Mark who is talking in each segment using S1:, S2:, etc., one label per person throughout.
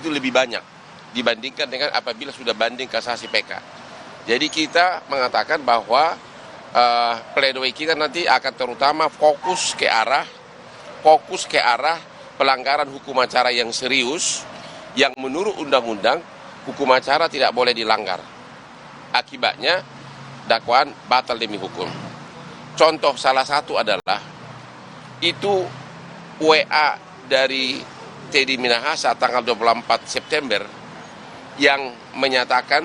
S1: itu lebih banyak dibandingkan dengan apabila sudah banding kasasi PK. Jadi kita mengatakan bahwa pledoi kita nanti akan terutama fokus ke arah pelanggaran hukum acara yang serius, yang menurut undang-undang hukum acara tidak boleh dilanggar. Akibatnya dakwaan batal demi hukum. Contoh salah satu adalah itu WA dari Teddy Minahasa tanggal 24 September yang menyatakan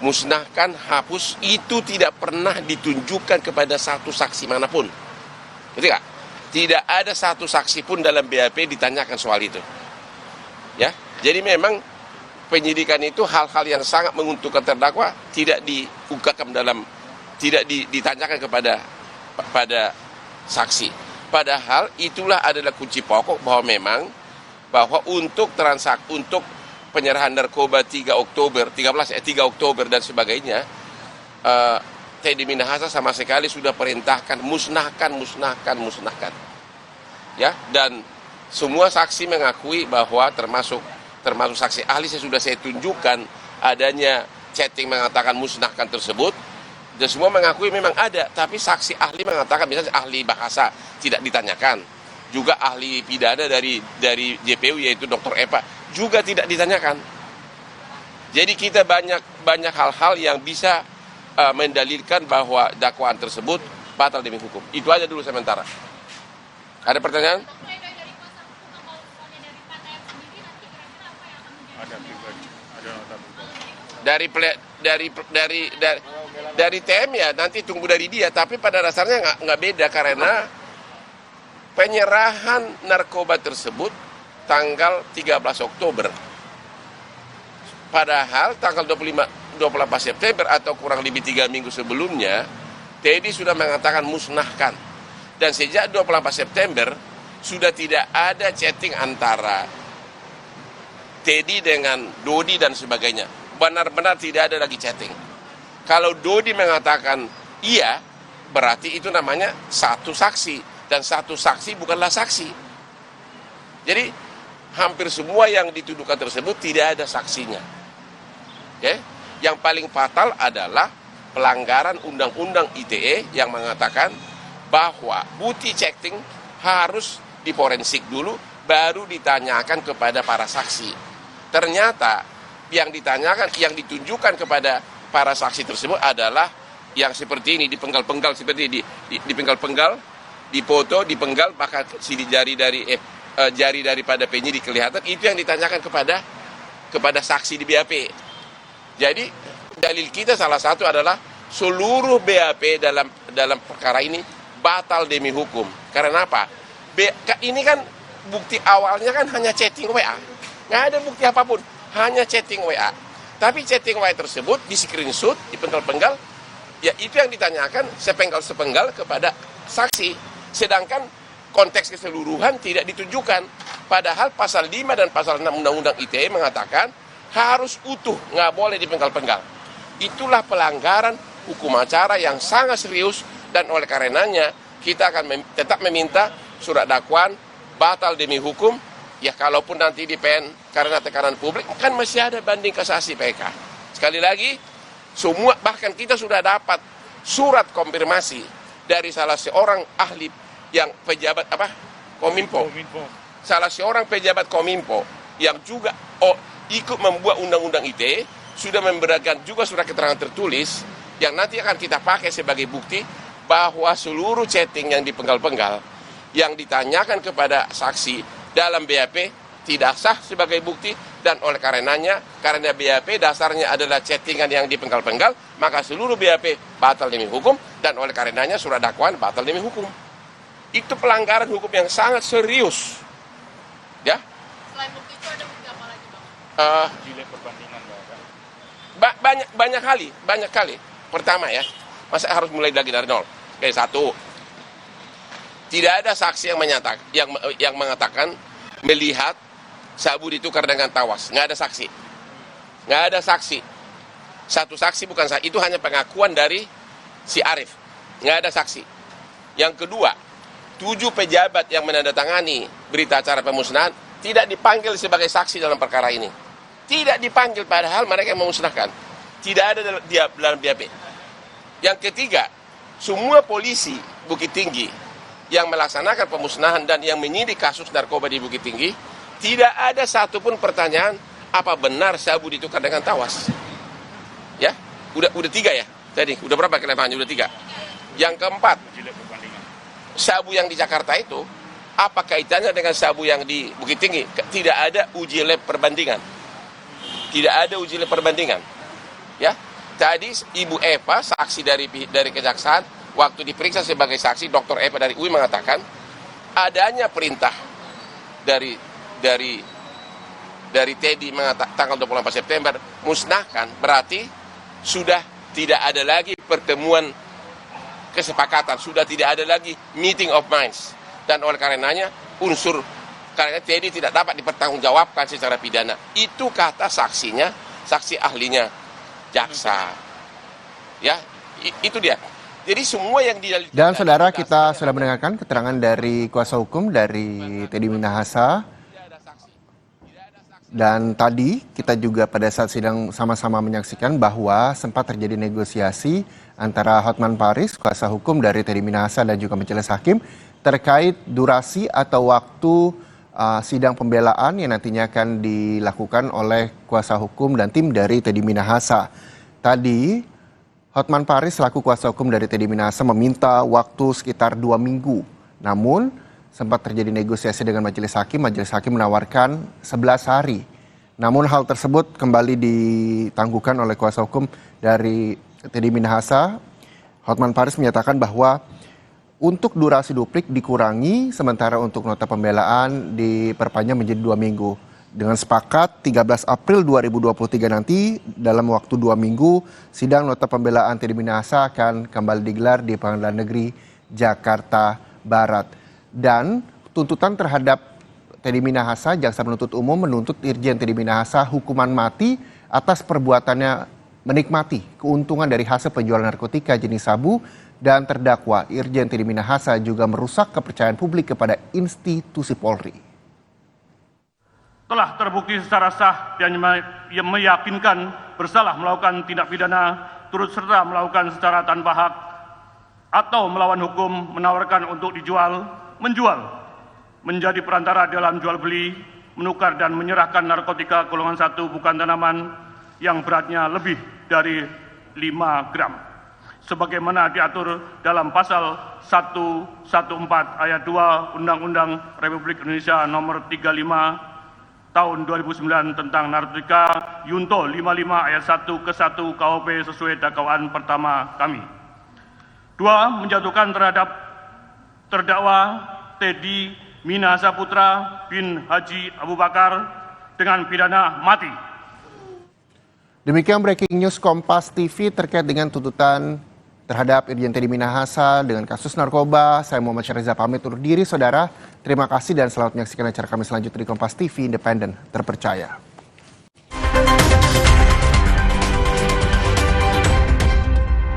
S1: musnahkan, hapus, itu tidak pernah ditunjukkan kepada satu saksi manapun. Betul nggak? Tidak ada satu saksi pun dalam BAP ditanyakan soal itu. Ya, jadi memang penyidikan itu hal-hal yang sangat menguntungkan terdakwa tidak diungkapkan tidak ditanyakan kepada saksi. Padahal itulah adalah kunci pokok bahwa untuk penyerahan narkoba 3 Oktober dan sebagainya, Teddy Minahasa sama sekali sudah perintahkan musnahkan. Ya, dan semua saksi mengakui bahwa termasuk saksi ahli sudah saya tunjukkan adanya chatting mengatakan musnahkan tersebut, dan semua mengakui memang ada, tapi saksi ahli mengatakan, misalnya ahli bahasa tidak ditanyakan, juga ahli pidana dari JPU yaitu Dr. Epa juga tidak ditanyakan. Jadi kita banyak hal-hal yang bisa mendalilkan bahwa dakwaan tersebut batal demi hukum. Itu aja dulu sementara. Ada pertanyaan? Dari TM ya nanti tunggu dari dia, tapi pada dasarnya nggak beda karena penyerahan narkoba tersebut tanggal 13 Oktober. Padahal tanggal 28 September atau kurang lebih 3 minggu sebelumnya, Teddy sudah mengatakan musnahkan. Dan sejak 28 September sudah tidak ada chatting antara Teddy dengan Dodi dan sebagainya. Benar-benar tidak ada lagi chatting. Kalau Dodi mengatakan iya, berarti itu namanya satu saksi. Dan satu saksi bukanlah saksi. Jadi hampir semua yang dituduhkan tersebut tidak ada saksinya. Oke? Yang paling fatal adalah pelanggaran Undang-Undang ITE yang mengatakan bahwa bukti chatting harus diforensik dulu, baru ditanyakan kepada para saksi. Ternyata yang ditunjukkan kepada para saksi tersebut adalah yang seperti ini, dipenggal-penggal seperti ini, dipenggal-penggal, dipoto, dipenggal, bahkan sidik jari daripada penyidik kelihatan. Itu yang ditanyakan kepada saksi di BAP. Jadi dalil kita salah satu adalah seluruh BAP dalam perkara ini batal demi hukum. Karena apa? Ini kan bukti awalnya kan hanya chatting WA. Nggak ada bukti apapun, hanya chatting WA. Tapi chatting WA tersebut di screenshot, dipenggal-penggal, ya itu yang ditanyakan sepenggal-sepenggal kepada saksi. Sedangkan konteks keseluruhan tidak ditunjukkan. Padahal pasal 5 dan pasal 6 Undang-Undang ITE mengatakan harus utuh, nggak boleh dipenggal-penggal. Itulah pelanggaran hukum acara yang sangat serius, dan oleh karenanya kita akan tetap meminta surat dakwaan batal demi hukum. Ya kalaupun nanti di PN karena tekanan publik, kan masih ada banding kasasi PK. Sekali lagi, bahkan kita sudah dapat surat konfirmasi dari salah seorang ahli yang pejabat Kominfo. Salah seorang pejabat Kominfo yang juga ikut membuat undang-undang ITE sudah memberikan juga surat keterangan tertulis yang nanti akan kita pakai sebagai bukti bahwa seluruh chatting yang dipenggal-penggal yang ditanyakan kepada saksi dalam BAP tidak sah sebagai bukti, dan oleh karenanya, karena BAP dasarnya adalah chattingan yang dipenggal-penggal, maka seluruh BAP batal demi hukum, dan oleh karenanya surat dakwaan batal demi hukum. Itu pelanggaran hukum yang sangat serius. Ya.
S2: Selain bukti itu ada bukti apa lagi, Bang?
S3: Jilid perbandingan, Bang.
S1: Banyak kali. Pertama ya, masa harus mulai lagi dari nol. Oke, satu. Tidak ada saksi yang mengatakan melihat sabu ditukar dengan tawas. Nggak ada saksi. Satu saksi bukan saksi. Itu hanya pengakuan dari si Arif. Nggak ada saksi. Yang kedua, 7 pejabat yang menandatangani berita acara pemusnahan tidak dipanggil sebagai saksi dalam perkara ini. Tidak dipanggil padahal mereka memusnahkan. Tidak ada dalam BAP. Yang ketiga, semua polisi Bukit Tinggi yang melaksanakan pemusnahan dan yang menyidik kasus narkoba di Bukit Tinggi, tidak ada satupun pertanyaan apa benar sabu ditukar dengan tawas. Ya, udah 3 ya tadi. Udah berapa kelemahannya? Udah 3. Yang keempat, sabu yang di Jakarta itu apa kaitannya dengan sabu yang di Bukit Tinggi? Tidak ada uji lab perbandingan. Tidak ada uji lab perbandingan. Ya, tadi Ibu Eva, saksi dari kejaksaan, waktu diperiksa sebagai saksi, Dr. Eva dari UI mengatakan adanya perintah dari Teddy tanggal 24 September musnahkan, berarti sudah tidak ada lagi pertemuan kesepakatan, sudah tidak ada lagi meeting of minds, dan oleh karenanya karena Teddy tidak dapat dipertanggungjawabkan secara pidana. Itu kata saksinya, saksi ahlinya jaksa. Ya, itu dia. Jadi semua yang
S4: dan saudara, kita sudah mendengarkan keterangan dari kuasa hukum dari Teddy Minahasa. Dan tadi kita juga pada saat sidang sama-sama menyaksikan bahwa sempat terjadi negosiasi antara Hotman Paris, kuasa hukum dari Teddy Minahasa, dan juga majelis hakim terkait durasi atau waktu sidang pembelaan yang nantinya akan dilakukan oleh kuasa hukum dan tim dari Teddy Minahasa. Tadi Hotman Paris selaku kuasa hukum dari Teddy Minahasa meminta waktu sekitar 2 minggu. Namun sempat terjadi negosiasi dengan majelis hakim menawarkan 11 hari. Namun hal tersebut kembali ditangguhkan oleh kuasa hukum dari Teddy Minahasa. Hotman Paris menyatakan bahwa untuk durasi duplik dikurangi, sementara untuk nota pembelaan diperpanjang menjadi 2 minggu. Dengan sepakat 13 April 2023 nanti dalam waktu 2 minggu, sidang nota pembelaan Teddy Minahasa akan kembali digelar di Pengadilan Negeri Jakarta Barat. Dan tuntutan terhadap Teddy Minahasa, jaksa penuntut umum menuntut Irjen Teddy Minahasa hukuman mati atas perbuatannya menikmati keuntungan dari hasil penjualan narkotika jenis sabu, dan terdakwa Irjen Teddy Minahasa juga merusak kepercayaan publik kepada institusi Polri.
S5: Telah terbukti secara sah dan meyakinkan bersalah melakukan tindak pidana turut serta melakukan secara tanpa hak atau melawan hukum, menawarkan untuk dijual, menjual, menjadi perantara dalam jual beli, menukar dan menyerahkan narkotika golongan 1 bukan tanaman yang beratnya lebih dari 5 gram. Sebagaimana diatur dalam pasal 114 ayat 2 Undang-Undang Republik Indonesia nomor 35 tahun 2009 tentang narkotika Yunto 55 ayat 1 ke 1 KUP sesuai dakwaan pertama kami. 2. Menjatuhkan terhadap terdakwa Teddy Minahasa Putra bin Haji Abu Bakar dengan pidana mati.
S4: Demikian breaking news Kompas TV terkait dengan tuntutan terhadap Irjen Teddy Minahasa dengan kasus narkoba. Saya Muhammad Syahriza pamit undur diri, saudara. Terima kasih dan selamat menyaksikan acara kami selanjutnya di Kompas TV, independen, terpercaya.